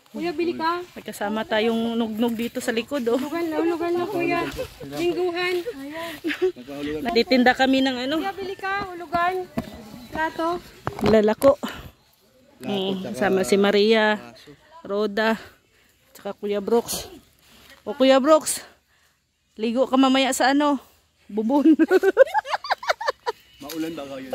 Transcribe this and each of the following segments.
Kuya, bili ka. Nagkasama tayong nugnog dito sa likod, oh. Hulugan na kuya. Lingguhan. Natitinda kami ng ano. Kuya, bili ka. Hulugan. Plato. Lalako. Sama si Maria, Roda, tsaka Kuya Brooks. O Kuya Brooks, ligo ka mamaya sa ano? Bubon. Maulan ba kayo?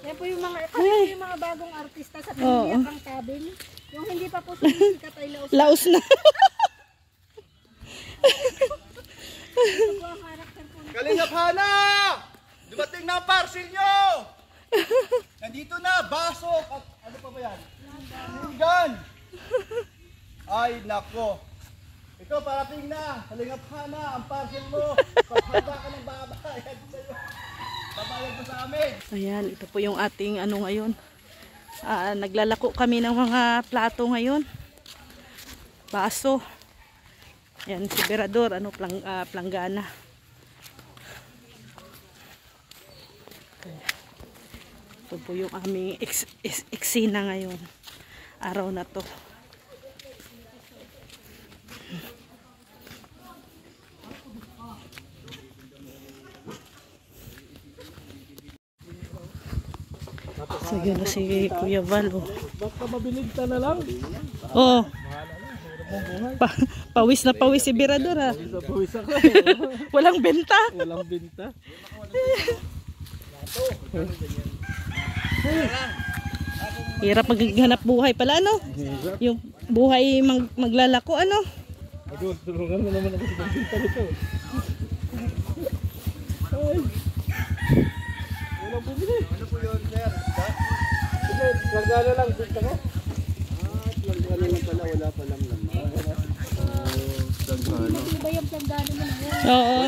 Yan po yung mga bagong artista sa Pilipinas ang cabin. Yung hindi pa po sumisikat ay laos. Laos na. Kalingap Hana! Dumating na ang parcel nyo! Nandito na, baso! At ano pa ba yan? Hanggan! Ay, nako! Ito, parating na! Kalingap Hana, ang parcel mo! Paghanda ka ng babayad sa'yo! Babayad mo sa amin! Ayan, ito po yung ating ano ngayon. Naglalako kami ng mga plato ngayon. Baso. Ayan, si Berador, ano, planggana. Ito po yung aming eksena ngayon. Araw na to. So yun na si Kuya Val, oh. Baka mabilig ka na lang. Oh. Pawis na pawis si Berador, ha. Pawis ako. Walang benta. Walang binta. Hirap maghanap buhay pala, ano? Yung buhay maglalako, ano? Ako, tulungan mo naman ako sa pagbinta nito. Ay. Walang bumili. Ano po yun, sir? Sige, langgana lang. Binta ko. Langgana lang pala. Wala palang laman. Langgana. Iba yung planggana mo na yan. Oo.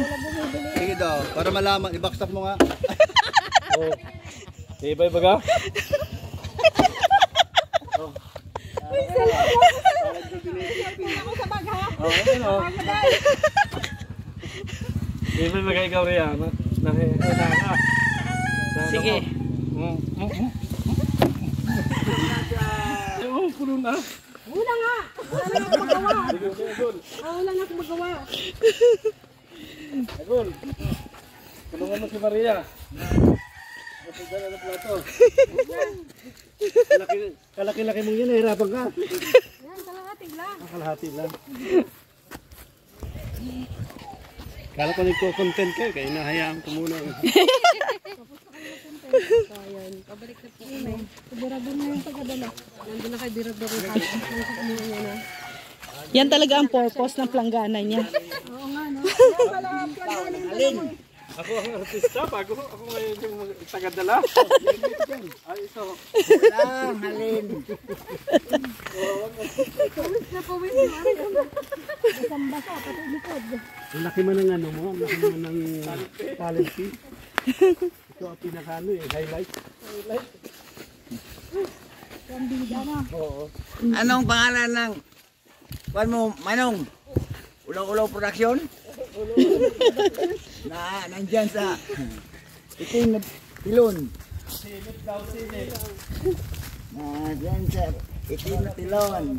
Sige daw, para malaman. I-backstop mo nga. Oh. Iba-iba ka? Ako sa bag, ha? Oo, ano? Iba-iba ka ikaw rin, ha? Sige. Oo, puno na. Wala nga. Wala na akong magawa. Wala na akong magawa. Agol, tulungan mo si Maria. Napagdala ng plato. Kalaki-laki mong yun, nahirapan ka. Yan, kalahati lang. Kalahati lang. Kala ko nagko-content kayo, kaya nahayaan ko muna. Ayan, pabalik na po kami. Berador na yung pagkadala. Nandun na kay Berador yung halos. Yan talaga ang purpose ng planggana niya. Oo nga, no? Yan pala ang planggana yung dala mo. Ako ang artista, ako ngayon yung tagadala. Ay, ito. Lang, halin. Pawis na pawis yung ano. Basang-basa, pati likod. Ang laki man ng ano mo, ang laki man ng talent fee. Ito ang pinakano eh, highlight. Yung bida na. Oo. Anong pangalan ng kuwan mo, Manong? Ulaw-ulaw production? Na nandyan sa itim na pilon. Sinip daw, sinip. Nandyan sa itim na pilon.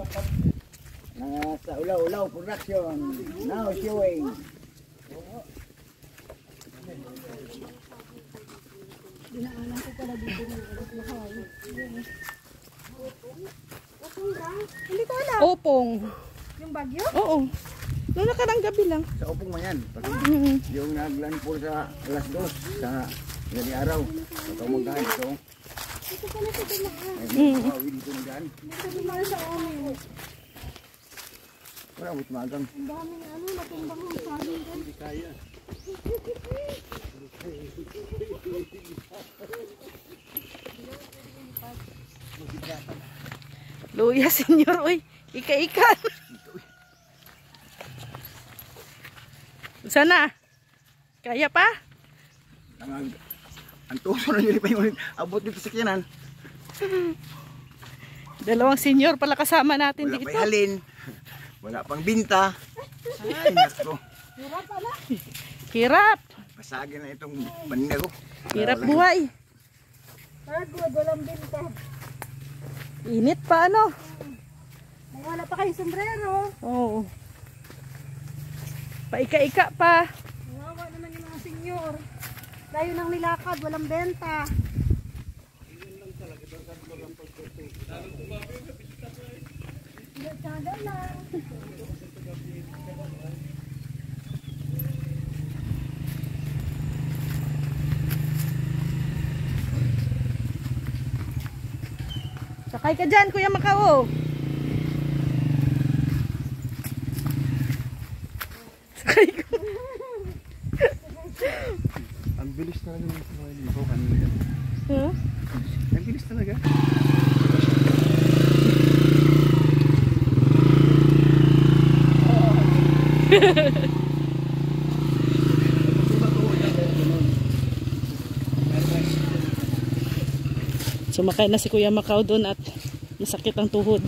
Sa ulaw-ulaw production. Now showing. Dinaanan ko pala dito ng alas na kayo. Opong ba? Hindi ko alam. Opong. Yung bagyo? Oo. Noong nakarang gabi lang. Sa upong mo yan. Yung naglandfall sa alas 2 sa gabi araw. Ito mo dahil ito. Ito pala sa dumaan. Ay, mawawi dito na dyan. Ito dumaan sa amin. Wala, wait magang. Ang daming ano, natumbang yung samin dyan. Hindi kaya. Luya, senyor. Uy, ika-ikan. Sana? Kaya pa? Ang tuso na yun pa yung abot dito sa kiyanan. Dalawang senyor pala kasama natin Wala dito. pa'y halin. Wala pang binta. Ay, nako. Hirap pala. Hirap. Basagin na itong paninda ko. Hirap buhay. Pagod, walang benta. Init pa ano? Wala pa kayo sombrero. Oo. Paika-ika pa. Wawa naman yung mga senyor. Tayo nang nilakad, walang benta. Tsaga lang. Sakay ka dyan, Kuya Macao. Sakay ka. Ang bilis talaga ng mga libo kanina. Huh? Ang bilis talaga. Sumakay na si Kuya Macao doon at masakit ang tuhod.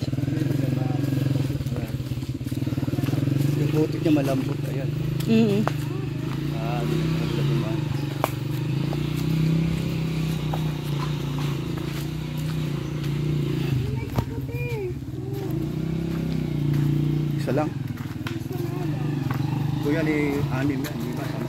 Yung butik niya malambot. Ayan. Dumaan. Isa lang. Kuya ni anim na, hindi ba? 10.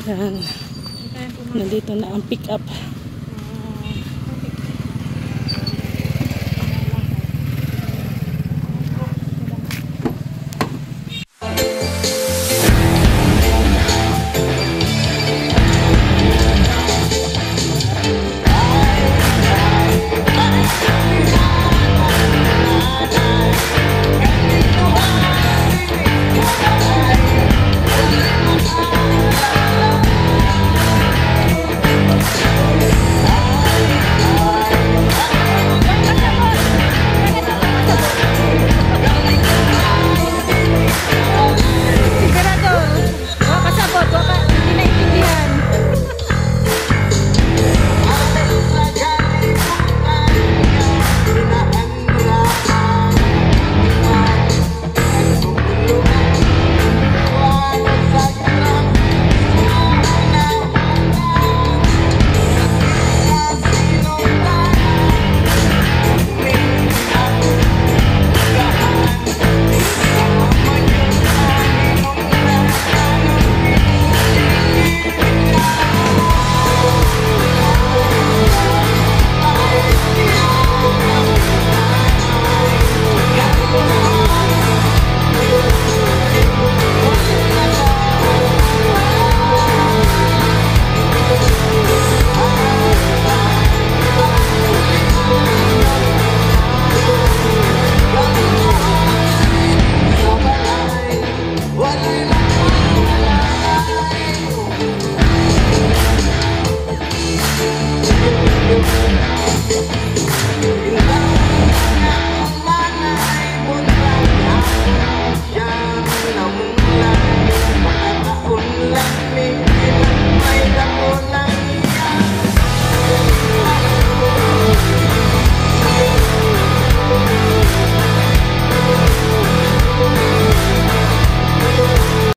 Yan. Nandito na ang pick up.